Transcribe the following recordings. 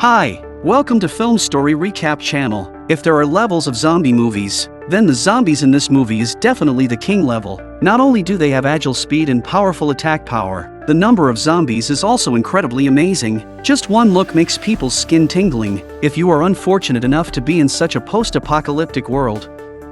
Hi, welcome to Film Story Recap channel. If there are levels of zombie movies, then the zombies in this movie is definitely the king level. Not only do they have agile speed and powerful attack power, the number of zombies is also incredibly amazing. Just one look makes people's skin tingling. If you are unfortunate enough to be in such a post-apocalyptic world,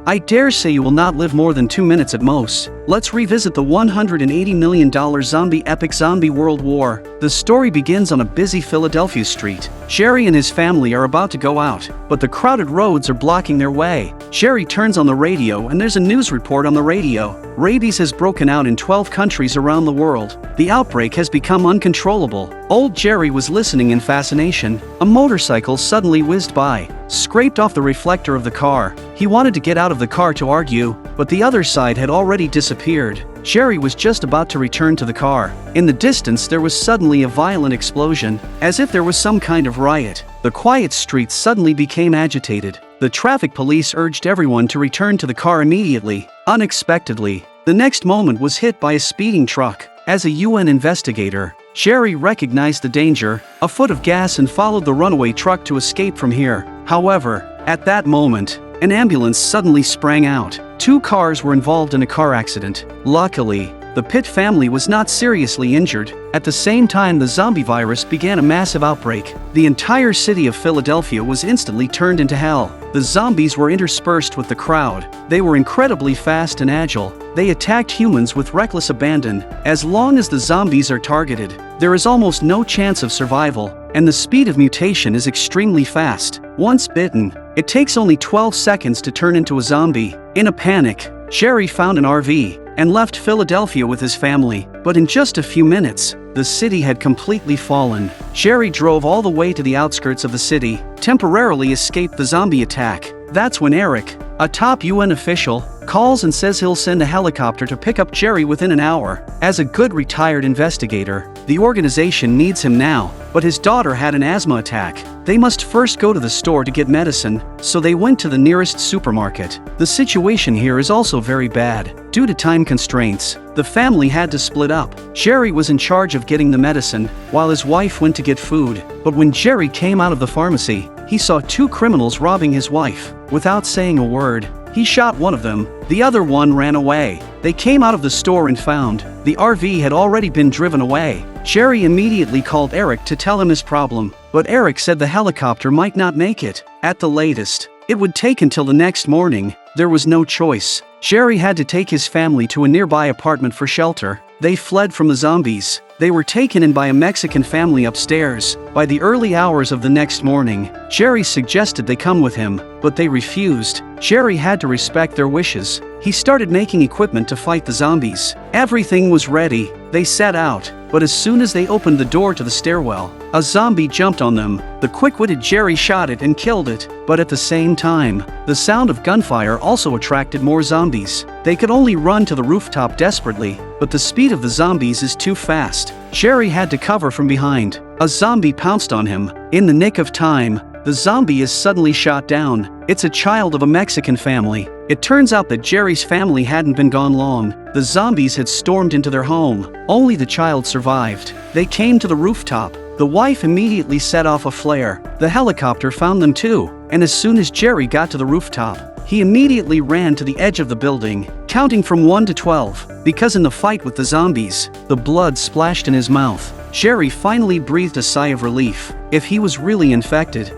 I dare say you will not live more than 2 minutes at most. Let's revisit the $180 million zombie epic Zombie World War. The story begins on a busy Philadelphia street. Sherry and his family are about to go out, but the crowded roads are blocking their way. Sherry turns on the radio and there's a news report on the radio. Rabies has broken out in 12 countries around the world. The outbreak has become uncontrollable. Old Jerry was listening in fascination. A motorcycle suddenly whizzed by, scraped off the reflector of the car. He wanted to get out of the car to argue, but the other side had already disappeared. Sherry was just about to return to the car. In the distance there was suddenly a violent explosion, as if there was some kind of riot. The quiet streets suddenly became agitated. The traffic police urged everyone to return to the car immediately. Unexpectedly, the next moment was hit by a speeding truck. As a UN investigator, Sherry recognized the danger, a foot of gas, and followed the runaway truck to escape from here. However, at that moment, an ambulance suddenly sprang out. 2 cars were involved in a car accident. Luckily, the Pitt family was not seriously injured. At the same time, the zombie virus began a massive outbreak. The entire city of Philadelphia was instantly turned into hell. The zombies were interspersed with the crowd. They were incredibly fast and agile. They attacked humans with reckless abandon. As long as the zombies are targeted, there is almost no chance of survival, and the speed of mutation is extremely fast. Once bitten, it takes only 12 seconds to turn into a zombie. In a panic, Sherry found an RV and left Philadelphia with his family. But in just a few minutes, the city had completely fallen. Sherry drove all the way to the outskirts of the city, temporarily escaped the zombie attack. That's when Eric, a top UN official, calls and says he'll send a helicopter to pick up Jerry within an hour. As a good retired investigator, the organization needs him now, but his daughter had an asthma attack. They must first go to the store to get medicine, so they went to the nearest supermarket. The situation here is also very bad. Due to time constraints, the family had to split up. Jerry was in charge of getting the medicine, while his wife went to get food. But when Jerry came out of the pharmacy, he saw 2 criminals robbing his wife. Without saying a word, he shot one of them. The other one ran away. They came out of the store and found the RV had already been driven away. Sherry immediately called Eric to tell him his problem, but Eric said the helicopter might not make it. At the latest, it would take until the next morning. There was no choice. Sherry had to take his family to a nearby apartment for shelter. They fled from the zombies. They were taken in by a Mexican family upstairs. By the early hours of the next morning, Sherry suggested they come with him, but they refused. Sherry had to respect their wishes. He started making equipment to fight the zombies. Everything was ready. They set out, but as soon as they opened the door to the stairwell, a zombie jumped on them. The quick-witted Jerry shot it and killed it, but at the same time, the sound of gunfire also attracted more zombies. They could only run to the rooftop desperately, but the speed of the zombies is too fast. Sherry had to cover from behind. A zombie pounced on him. In the nick of time, the zombie is suddenly shot down. It's a child of a Mexican family. It turns out that Jerry's family hadn't been gone long. The zombies had stormed into their home. Only the child survived. They came to the rooftop. The wife immediately set off a flare. The helicopter found them too, and as soon as Jerry got to the rooftop, he immediately ran to the edge of the building, counting from 1 to 12, because in the fight with the zombies, the blood splashed in his mouth. Sherry finally breathed a sigh of relief. If he was really infected,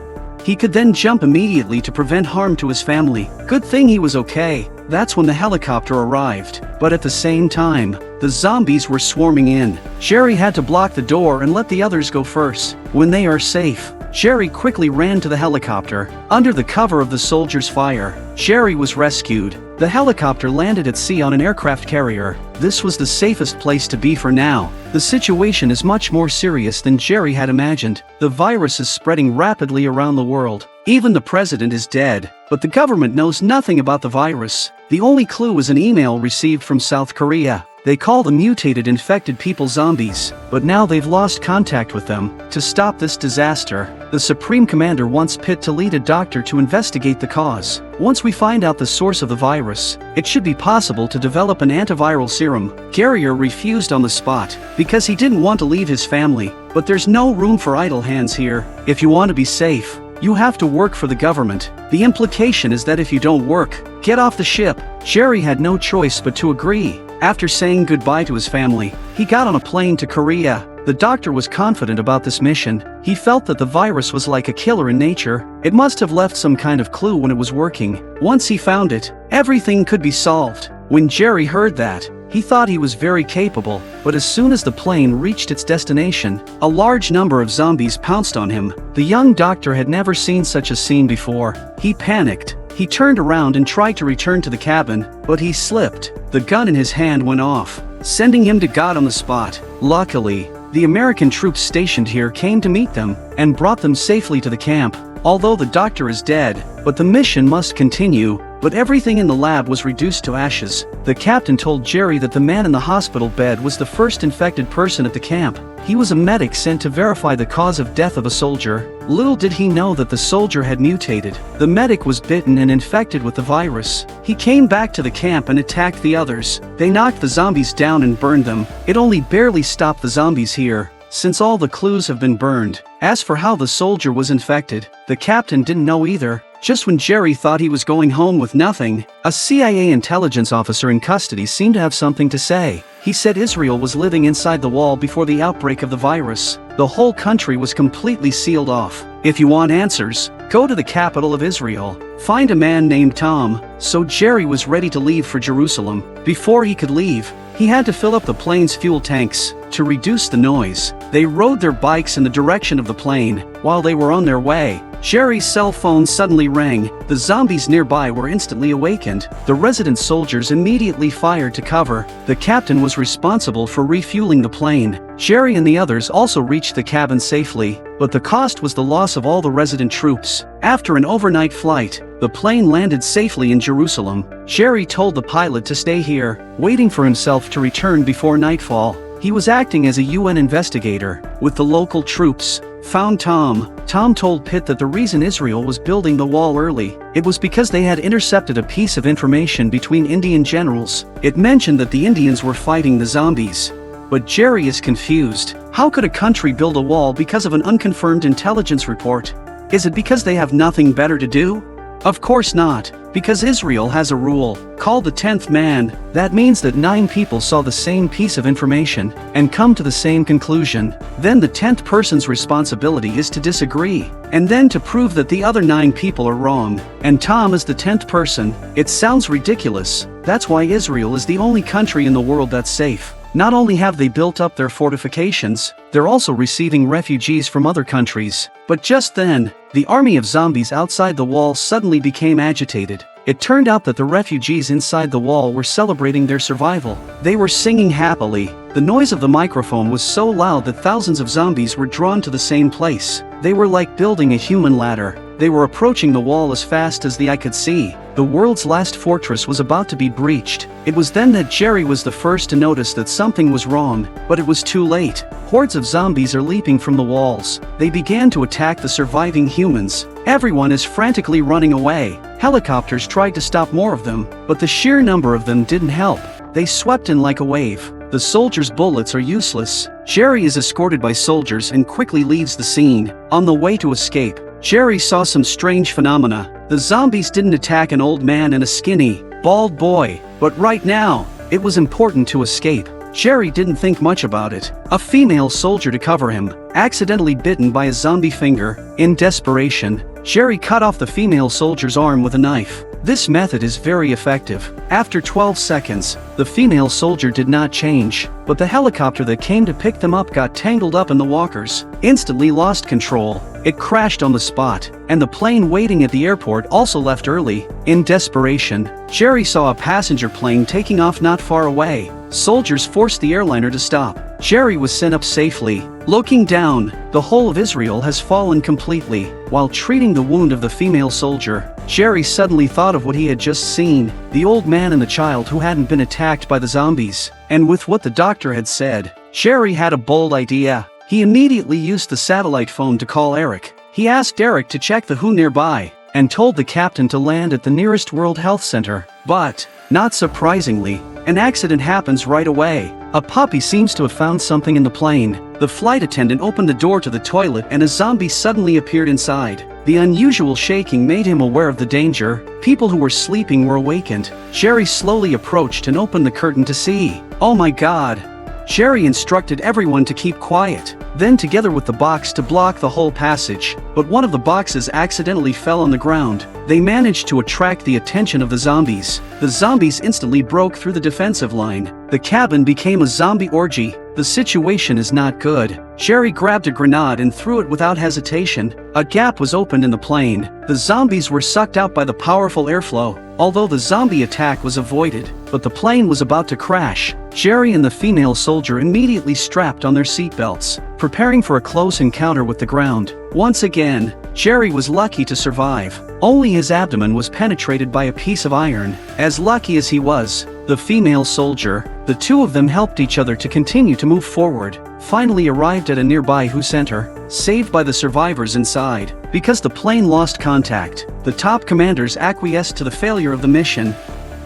he could then jump immediately to prevent harm to his family. Good thing he was okay. That's when the helicopter arrived. But at the same time, the zombies were swarming in. Sherry had to block the door and let the others go first. When they are safe, Sherry quickly ran to the helicopter. Under the cover of the soldiers' fire, Sherry was rescued. The helicopter landed at sea on an aircraft carrier. This was the safest place to be for now. The situation is much more serious than Jerry had imagined. The virus is spreading rapidly around the world. Even the president is dead, but the government knows nothing about the virus. The only clue is an email received from South Korea. They call the mutated infected people zombies, but now they've lost contact with them. To stop this disaster, the Supreme Commander wants Pitt to lead a doctor to investigate the cause. Once we find out the source of the virus, it should be possible to develop an antiviral serum. Garrier refused on the spot, because he didn't want to leave his family, but there's no room for idle hands here. If you want to be safe, you have to work for the government. The implication is that if you don't work, get off the ship. Jerry had no choice but to agree. After saying goodbye to his family, he got on a plane to Korea. The doctor was confident about this mission. He felt that the virus was like a killer in nature. It must have left some kind of clue when it was working. Once he found it, everything could be solved. When Jerry heard that, he thought he was very capable, but as soon as the plane reached its destination, a large number of zombies pounced on him. The young doctor had never seen such a scene before. He panicked. He turned around and tried to return to the cabin, but he slipped. The gun in his hand went off, sending him to God on the spot. Luckily, the American troops stationed here came to meet them and brought them safely to the camp. Although the doctor is dead, but the mission must continue. But everything in the lab was reduced to ashes. The captain told Jerry that the man in the hospital bed was the first infected person at the camp. He was a medic sent to verify the cause of death of a soldier. Little did he know that the soldier had mutated. The medic was bitten and infected with the virus. He came back to the camp and attacked the others. They knocked the zombies down and burned them. It only barely stopped the zombies here, since all the clues have been burned. As for how the soldier was infected, the captain didn't know either. Just when Jerry thought he was going home with nothing, a CIA intelligence officer in custody seemed to have something to say. He said Israel was living inside the wall before the outbreak of the virus. The whole country was completely sealed off. If you want answers, go to the capital of Israel. Find a man named Tom. So Jerry was ready to leave for Jerusalem. Before he could leave, he had to fill up the plane's fuel tanks. To reduce the noise, they rode their bikes in the direction of the plane. While they were on their way, Jerry's cell phone suddenly rang. The zombies nearby were instantly awakened. The resident soldiers immediately fired to cover. The captain was responsible for refueling the plane. Jerry and the others also reached the cabin safely, but the cost was the loss of all the resident troops. After an overnight flight, the plane landed safely in Jerusalem. Jerry told the pilot to stay here, waiting for himself to return before nightfall. He was acting as a UN investigator with the local troops. Found Tom. Tom told Pitt that the reason Israel was building the wall early, it was because they had intercepted a piece of information between Indian generals. It mentioned that the Indians were fighting the zombies. But Jerry is confused. How could a country build a wall because of an unconfirmed intelligence report? Is it because they have nothing better to do? Of course not, because Israel has a rule, called the 10th man. That means that 9 people saw the same piece of information, and come to the same conclusion. Then the 10th person's responsibility is to disagree, and then to prove that the other 9 people are wrong. And Tom is the 10th person. It sounds ridiculous. That's why Israel is the only country in the world that's safe. Not only have they built up their fortifications, they're also receiving refugees from other countries. But just then, the army of zombies outside the wall suddenly became agitated. It turned out that the refugees inside the wall were celebrating their survival. They were singing happily. The noise of the microphone was so loud that thousands of zombies were drawn to the same place. They were like building a human ladder. They were approaching the wall as fast as the eye could see. The world's last fortress was about to be breached. It was then that Jerry was the first to notice that something was wrong, but it was too late. Hordes of zombies are leaping from the walls. They began to attack the surviving humans. Everyone is frantically running away. Helicopters tried to stop more of them, but the sheer number of them didn't help. They swept in like a wave. The soldiers' bullets are useless. Jerry is escorted by soldiers and quickly leaves the scene. On the way to escape, Jerry saw some strange phenomena. The zombies didn't attack an old man and a skinny, bald boy, but right now, it was important to escape. Jerry didn't think much about it. A female soldier to cover him, accidentally bitten by a zombie finger. In desperation, Jerry cut off the female soldier's arm with a knife. This method is very effective. After 12 seconds, the female soldier did not change, but the helicopter that came to pick them up got tangled up in the walkers, instantly lost control. It crashed on the spot, and the plane waiting at the airport also left early. In desperation, Jerry saw a passenger plane taking off not far away. Soldiers forced the airliner to stop. Jerry was sent up safely. Looking down, the whole of Israel has fallen completely. While treating the wound of the female soldier, Jerry suddenly thought of what he had just seen, the old man and the child who hadn't been attacked by the zombies. and with what the doctor had said, Jerry had a bold idea. He immediately used the satellite phone to call Eric. He asked Eric to check the WHO nearby, and told the captain to land at the nearest World Health Center. But, not surprisingly, an accident happens right away. A puppy seems to have found something in the plane. The flight attendant opened the door to the toilet and a zombie suddenly appeared inside. The unusual shaking made him aware of the danger. People who were sleeping were awakened. Jerry slowly approached and opened the curtain to see. Oh my God! Jerry instructed everyone to keep quiet, then together with the box to block the whole passage. But one of the boxes accidentally fell on the ground. They managed to attract the attention of the zombies. The zombies instantly broke through the defensive line. The cabin became a zombie orgy. The situation is not good. Jerry grabbed a grenade and threw it without hesitation. A gap was opened in the plane. The zombies were sucked out by the powerful airflow. Although the zombie attack was avoided, but the plane was about to crash, Jerry and the female soldier immediately strapped on their seatbelts, preparing for a close encounter with the ground. Once again, Jerry was lucky to survive. Only his abdomen was penetrated by a piece of iron. As lucky as he was, the female soldier, the two of them helped each other to continue to move forward, finally arrived at a nearby WHO center, saved by the survivors inside. Because the plane lost contact, the top commanders acquiesced to the failure of the mission.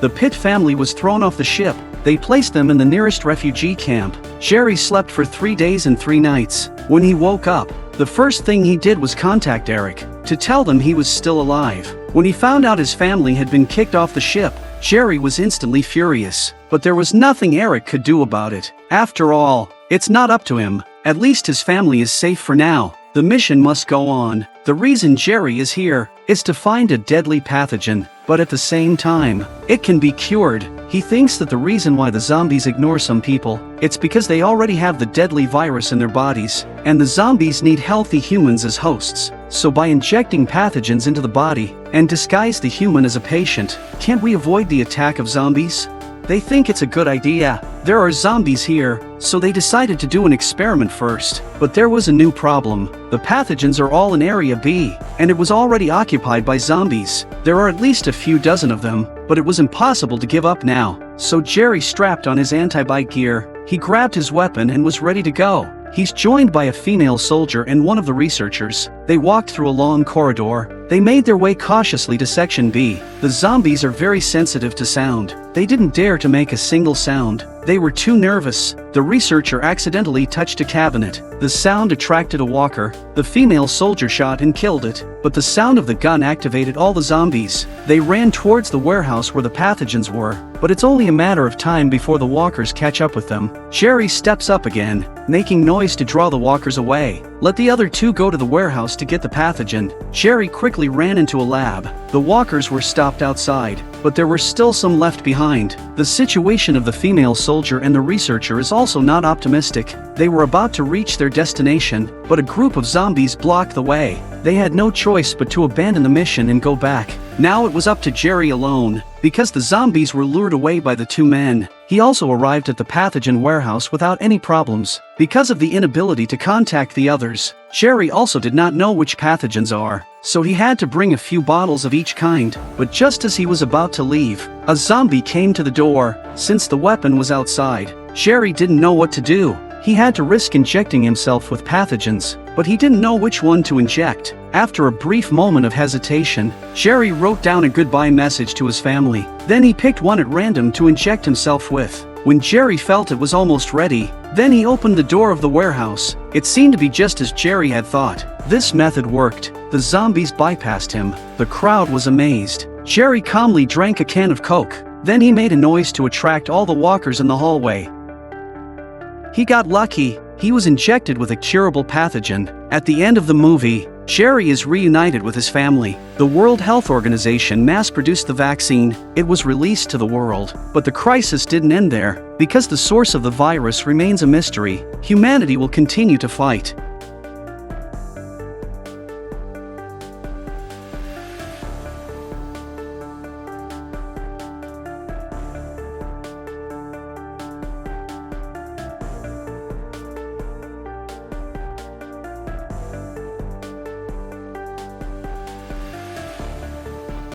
The Pitt family was thrown off the ship. They placed them in the nearest refugee camp. Jerry slept for 3 days and 3 nights. When he woke up, the first thing he did was contact Eric, to tell them he was still alive. When he found out his family had been kicked off the ship, Jerry was instantly furious. But there was nothing Eric could do about it. After all, it's not up to him. At least his family is safe for now. The mission must go on. The reason Jerry is here is to find a deadly pathogen, but at the same time, it can be cured. He thinks that the reason why the zombies ignore some people, it's because they already have the deadly virus in their bodies, and the zombies need healthy humans as hosts. So by injecting pathogens into the body, and disguise the human as a patient, can't we avoid the attack of zombies? They think it's a good idea. There are zombies here, so they decided to do an experiment first. But there was a new problem. The pathogens are all in Area B, and it was already occupied by zombies. There are at least a few dozen of them, but it was impossible to give up now. So Jerry strapped on his anti-bite gear. He grabbed his weapon and was ready to go. He's joined by a female soldier and one of the researchers. They walked through a long corridor. They made their way cautiously to Section B. The zombies are very sensitive to sound. They didn't dare to make a single sound. They were too nervous. The researcher accidentally touched a cabinet. The sound attracted a walker. The female soldier shot and killed it. But the sound of the gun activated all the zombies. They ran towards the warehouse where the pathogens were. But it's only a matter of time before the walkers catch up with them. Jerry steps up again, making noise to draw the walkers away. Let the other two go to the warehouse to get the pathogen. Jerry quickly ran into a lab. The walkers were stopped outside, but there were still some left behind. The situation of the female soldier and the researcher is also not optimistic. They were about to reach their destination, but a group of zombies blocked the way. They had no choice but to abandon the mission and go back. Now it was up to Jerry alone. Because the zombies were lured away by the two men, he also arrived at the pathogen warehouse without any problems. Because of the inability to contact the others, Jerry also did not know which pathogens are, so he had to bring a few bottles of each kind. But just as he was about to leave, a zombie came to the door. Since the weapon was outside, Jerry didn't know what to do. He had to risk injecting himself with pathogens, but he didn't know which one to inject. After a brief moment of hesitation, Jerry wrote down a goodbye message to his family. Then he picked one at random to inject himself with. When Jerry felt it was almost ready, then he opened the door of the warehouse. It seemed to be just as Jerry had thought. This method worked. The zombies bypassed him. The crowd was amazed. Jerry calmly drank a can of Coke. Then he made a noise to attract all the walkers in the hallway. He got lucky. He was injected with a curable pathogen. At the end of the movie, Jerry is reunited with his family. The World Health Organization mass-produced the vaccine. It was released to the world. But the crisis didn't end there. Because the source of the virus remains a mystery, humanity will continue to fight.